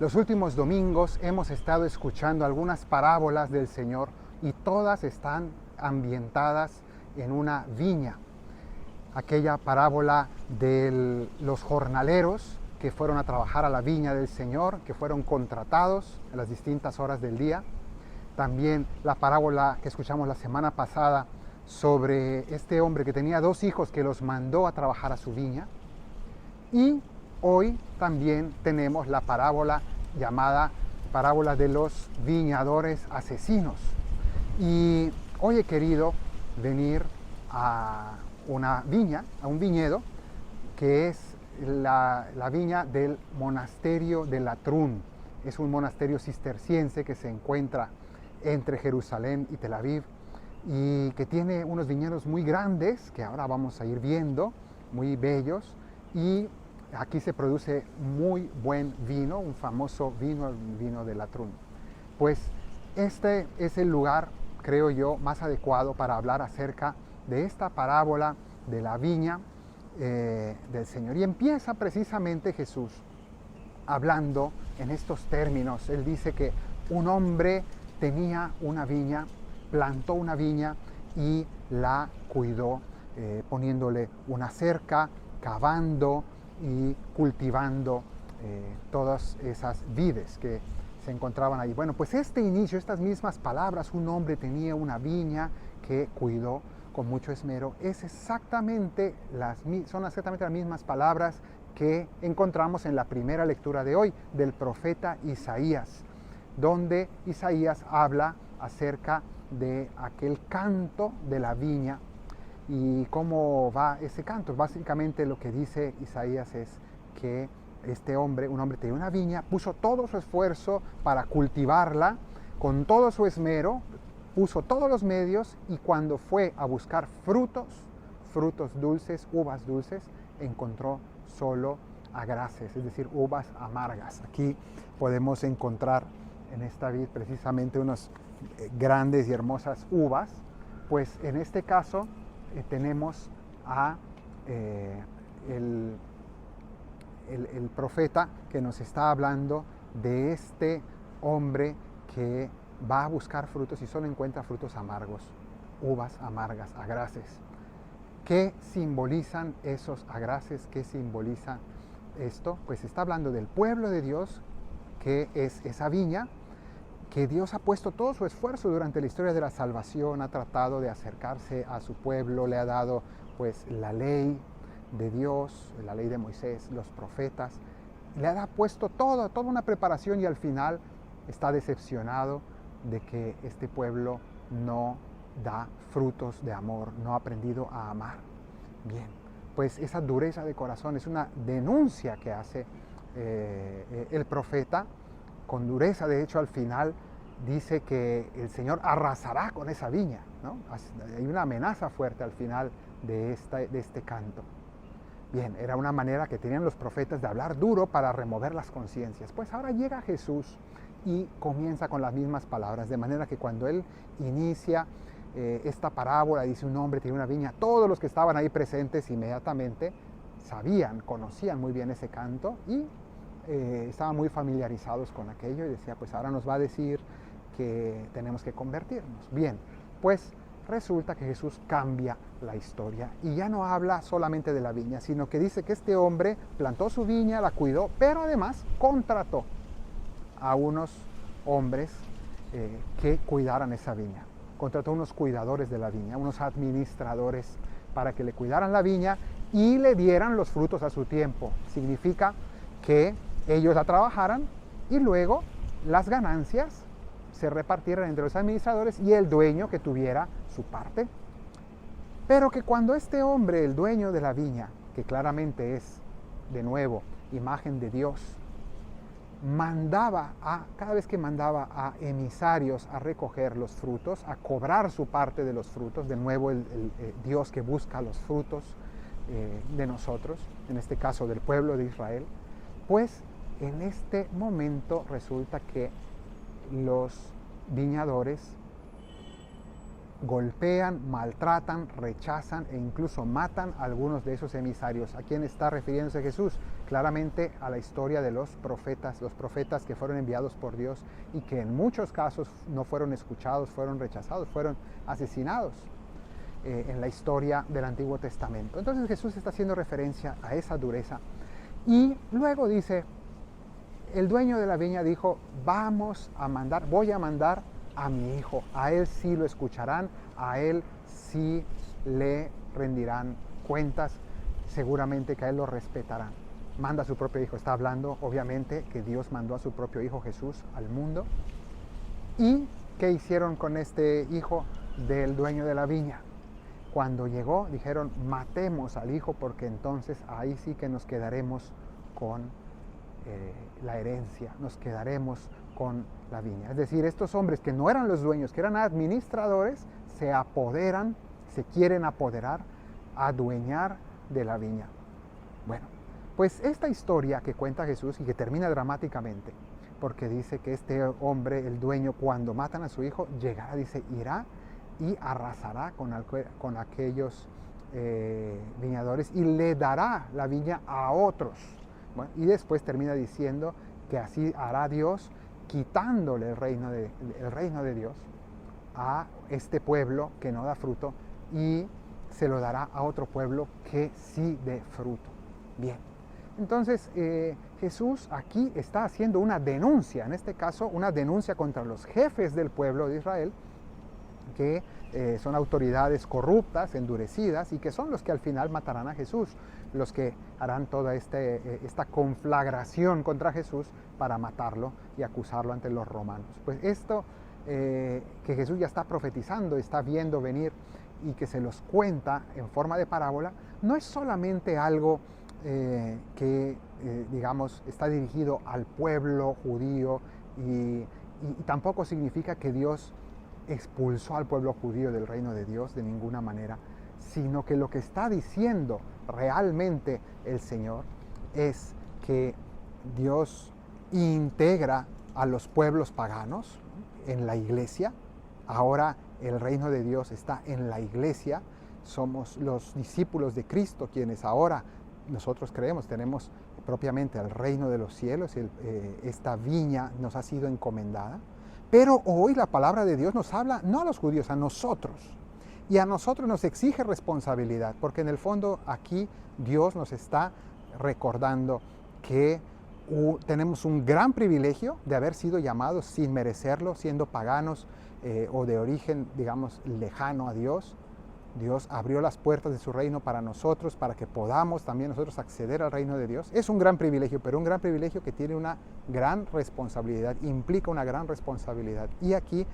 Los últimos domingos hemos estado escuchando algunas parábolas del Señor y todas están ambientadas en una viña. Aquella parábola de los jornaleros que fueron a trabajar a la viña del Señor, que fueron contratados a las distintas horas del día. También la parábola que escuchamos la semana pasada sobre este hombre que tenía 2 hijos que los mandó a trabajar a su viña. Y hoy también tenemos la parábola llamada parábola de los viñadores asesinos. Y hoy he querido venir a una viña, a un viñedo, que es la viña del monasterio de Latrun. Es un monasterio cisterciense que se encuentra entre Jerusalén y Tel Aviv y que tiene unos viñedos muy grandes que ahora vamos a ir viendo, muy bellos, y aquí se produce muy buen vino, un famoso vino, el vino de Latrun. Pues este es el lugar, creo yo, más adecuado para hablar acerca de esta parábola de la viña del Señor. Y empieza precisamente Jesús hablando en estos términos. Él dice que un hombre tenía una viña, plantó una viña y la cuidó, poniéndole una cerca, cavando y cultivando todas esas vides que se encontraban ahí. Bueno, pues este inicio, estas mismas palabras, un hombre tenía una viña que cuidó con mucho esmero, son exactamente las mismas palabras que encontramos en la primera lectura de hoy del profeta Isaías, donde Isaías habla acerca de aquel canto de la viña. ¿Y cómo va ese canto? Básicamente lo que dice Isaías es que un hombre tenía una viña, puso todo su esfuerzo para cultivarla, con todo su esmero, puso todos los medios, y cuando fue a buscar frutos dulces, uvas dulces, encontró solo agraces, es decir, uvas amargas. Aquí podemos encontrar en esta vid precisamente unas grandes y hermosas uvas. Pues en este caso tenemos a el profeta que nos está hablando de este hombre que va a buscar frutos y solo encuentra frutos amargos, uvas amargas, agraces. ¿Qué simbolizan esos agraces? ¿Qué simboliza esto? Pues está hablando del pueblo de Dios, que es esa viña, que Dios ha puesto todo su esfuerzo durante la historia de la salvación, ha tratado de acercarse a su pueblo, le ha dado pues la ley de Dios, la ley de Moisés, los profetas, le ha puesto toda una preparación, y al final está decepcionado de que este pueblo no da frutos de amor, no ha aprendido a amar. Bien, pues esa dureza de corazón es una denuncia que hace el profeta con dureza. De hecho, al final dice que el Señor arrasará con esa viña, ¿no? Hay una amenaza fuerte al final de este canto. Bien, era una manera que tenían los profetas de hablar duro para remover las conciencias. Pues ahora llega Jesús y comienza con las mismas palabras, de manera que cuando él inicia esta parábola, dice un hombre tiene una viña, todos los que estaban ahí presentes inmediatamente conocían muy bien ese canto y estaban muy familiarizados con aquello, y decía, pues ahora nos va a decir que tenemos que convertirnos. Bien, pues resulta que Jesús cambia la historia y ya no habla solamente de la viña, sino que dice que este hombre plantó su viña, la cuidó, pero además contrató a unos hombres que cuidaran esa viña. Contrató unos cuidadores de la viña, unos administradores, para que le cuidaran la viña y le dieran los frutos a su tiempo. Significa que ellos la trabajaran y luego las ganancias se repartieran entre los administradores y el dueño que tuviera su parte. Pero que cuando este hombre, el dueño de la viña, que claramente es, de nuevo, imagen de Dios, cada vez que mandaba a emisarios a recoger los frutos, a cobrar su parte de los frutos, de nuevo el Dios que busca los frutos de nosotros, en este caso del pueblo de Israel, pues en este momento resulta que los viñadores golpean, maltratan, rechazan e incluso matan a algunos de esos emisarios. ¿A quién está refiriéndose Jesús? claramente a la historia de los profetas que fueron enviados por Dios y que en muchos casos no fueron escuchados, fueron rechazados, fueron asesinados en la historia del Antiguo Testamento. Entonces Jesús está haciendo referencia a esa dureza y luego dice, el dueño de la viña dijo, voy a mandar a mi hijo, a él sí lo escucharán, a él sí le rendirán cuentas, seguramente que a él lo respetarán. Manda a su propio hijo, está hablando obviamente que Dios mandó a su propio hijo Jesús al mundo. ¿Y qué hicieron con este hijo del dueño de la viña? Cuando llegó dijeron, matemos al hijo porque entonces ahí sí que nos quedaremos con la herencia, nos quedaremos con la viña. Es decir, estos hombres que no eran los dueños, que eran administradores, se quieren apoderar, adueñar de la viña. Bueno, pues esta historia que cuenta Jesús y que termina dramáticamente, porque dice que este hombre, el dueño, cuando matan a su hijo, llegará, dice, irá y arrasará con aquellos viñadores y le dará la viña a otros. Bueno, y después termina diciendo que así hará Dios, quitándole el reino de Dios a este pueblo que no da fruto y se lo dará a otro pueblo que sí dé fruto. Bien, entonces Jesús aquí está haciendo una denuncia, en este caso una denuncia contra los jefes del pueblo de Israel, que son autoridades corruptas, endurecidas, y que son los que al final matarán a Jesús, los que harán toda esta conflagración contra Jesús para matarlo y acusarlo ante los romanos. Pues esto que Jesús ya está profetizando, está viendo venir y que se los cuenta en forma de parábola, no es solamente algo que, digamos, está dirigido al pueblo judío y tampoco significa que Dios expulsó al pueblo judío del reino de Dios de ninguna manera, sino que lo que está diciendo realmente el Señor es que Dios integra a los pueblos paganos en la iglesia. Ahora el reino de Dios está en la iglesia, somos los discípulos de Cristo quienes ahora nosotros creemos, tenemos propiamente el reino de los cielos, esta viña nos ha sido encomendada. Pero hoy la palabra de Dios nos habla no a los judíos, a nosotros. Y a nosotros nos exige responsabilidad, porque en el fondo aquí Dios nos está recordando que tenemos un gran privilegio de haber sido llamados sin merecerlo, siendo paganos o de origen, digamos, lejano a Dios. Dios abrió las puertas de su reino para nosotros, para que podamos también nosotros acceder al reino de Dios. Es un gran privilegio, pero un gran privilegio que tiene una gran responsabilidad, implica una gran responsabilidad. Y aquí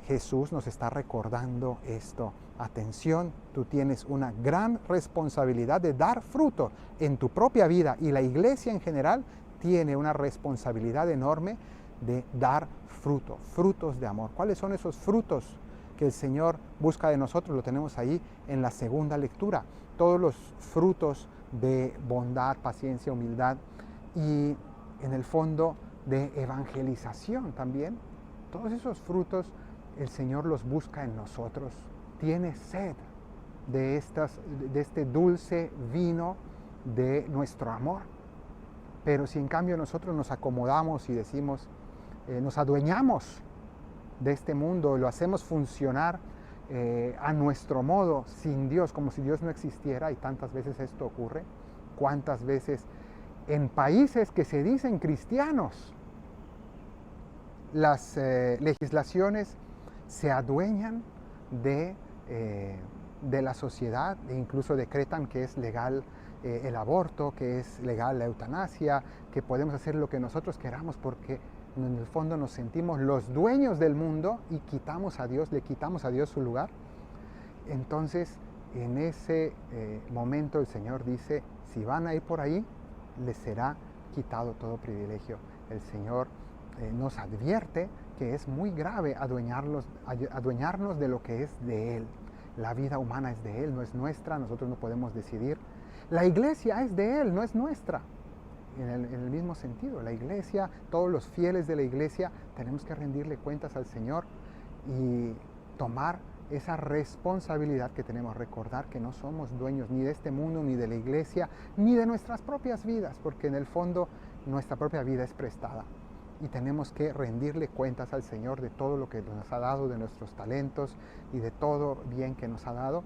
Jesús nos está recordando esto. Atención, tú tienes una gran responsabilidad de dar fruto en tu propia vida y la iglesia en general tiene una responsabilidad enorme de dar fruto, frutos de amor. ¿Cuáles son esos frutos que el Señor busca de nosotros? Lo tenemos ahí en la segunda lectura. Todos los frutos de bondad, paciencia, humildad y en el fondo de evangelización también. Todos esos frutos el Señor los busca en nosotros. Tiene sed de este dulce vino de nuestro amor. Pero si en cambio nosotros nos acomodamos y decimos, nos adueñamos de este mundo, lo hacemos funcionar a nuestro modo, sin Dios, como si Dios no existiera, y tantas veces esto ocurre, cuántas veces en países que se dicen cristianos, las legislaciones se adueñan de la sociedad e incluso decretan que es legal el aborto, que es legal la eutanasia, que podemos hacer lo que nosotros queramos porque en el fondo nos sentimos los dueños del mundo y le quitamos a Dios su lugar. Entonces, en ese momento el Señor dice, si van a ir por ahí, les será quitado todo privilegio. El Señor nos advierte que es muy grave adueñarnos de lo que es de Él. La vida humana es de Él, no es nuestra, nosotros no podemos decidir. La iglesia es de Él, no es nuestra. En el mismo sentido, la iglesia, todos los fieles de la iglesia, tenemos que rendirle cuentas al Señor y tomar esa responsabilidad que tenemos, recordar que no somos dueños ni de este mundo, ni de la iglesia, ni de nuestras propias vidas, porque en el fondo nuestra propia vida es prestada y tenemos que rendirle cuentas al Señor de todo lo que nos ha dado, de nuestros talentos y de todo bien que nos ha dado.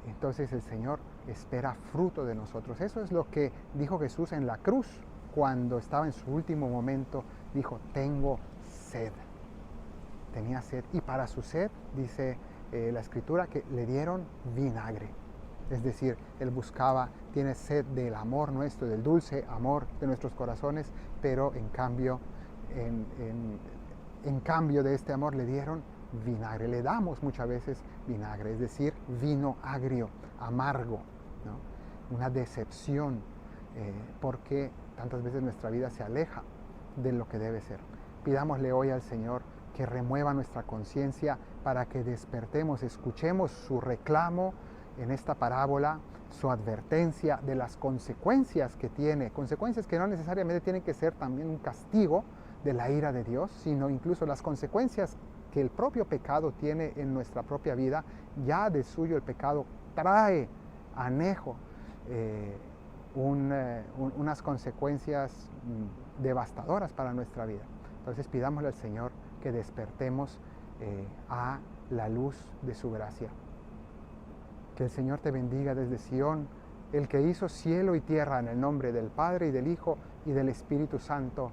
Entonces el Señor espera fruto de nosotros. Eso es lo que dijo Jesús en la cruz cuando estaba en su último momento. Dijo, tengo sed. Tenía sed, y para su sed, dice la Escritura, que le dieron vinagre. Es decir, Él buscaba, tiene sed del amor nuestro, del dulce amor de nuestros corazones, pero en cambio de este amor le dieron vinagre. Le damos muchas veces vinagre, es decir, vino agrio, amargo, ¿no? Una decepción, porque tantas veces nuestra vida se aleja de lo que debe ser. Pidámosle hoy al Señor que remueva nuestra conciencia para que despertemos, escuchemos su reclamo en esta parábola, su advertencia de las consecuencias que tiene, consecuencias que no necesariamente tienen que ser también un castigo de la ira de Dios, sino incluso las consecuencias que el propio pecado tiene en nuestra propia vida. Ya de suyo el pecado trae anejo unas consecuencias devastadoras para nuestra vida. Entonces pidámosle al Señor que despertemos a la luz de su gracia. Que el Señor te bendiga desde Sión, el que hizo cielo y tierra, en el nombre del Padre y del Hijo y del Espíritu Santo.